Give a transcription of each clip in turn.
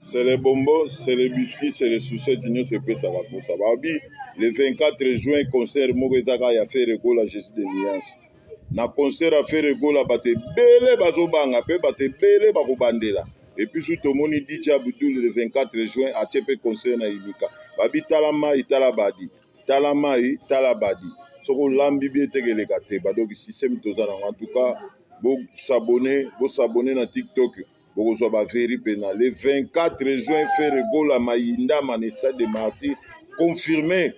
C'est les bonbons, c'est les biscuits, c'est les sucettes, c'est pas ça va pour ça. Le 24 juin, concert Mobetaka ya fait la Jésus de Nuance. Na concert a fait la bate bele bazobanga pe bate bele bakobandela. Et puis sous tomoni DJ Abdul le 24 juin a tchepe concert na Imika. Babi talama italabadi. Talamai talabadi. Soko lambi bi etegeleka te badoki système tozana. En tout cas, bo s'abonner na TikTok. Le 24 juin, Ferregola Maïnda, Stade de Martyr, confirmé.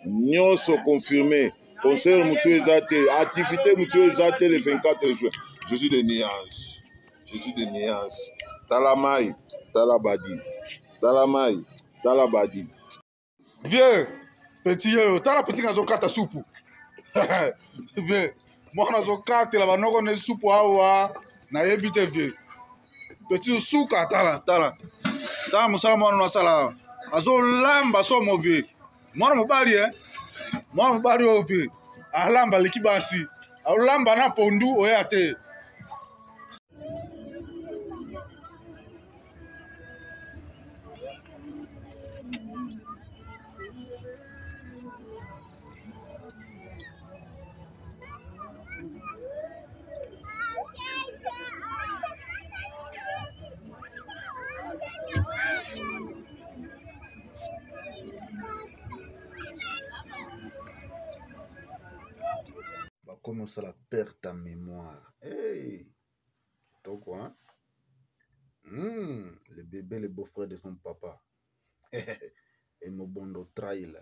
Nyonso confirmé. Concert Moussou Ezate, activité Moussou Ezate le 24 juin. Je suis de Niance. Je suis de Niance. Talamai, Talabadi. Talamai, Talabadi. Vieux, petit, t'as la petite dans ta soupe. Vieux, moi, on a carte là-bas, nous on est soupe na yebite vieux. Petit souka, tala. Tala musala mwana na sala. Azo lamba so mauvais. Mwana mobali Mwana mobali opi. Alamba likibasi. Alamba na pondu oyate. Comment ça la perte en mémoire? Hey! T'as quoi? Le bébé, le beau-frère de son papa. Et mon bon trail.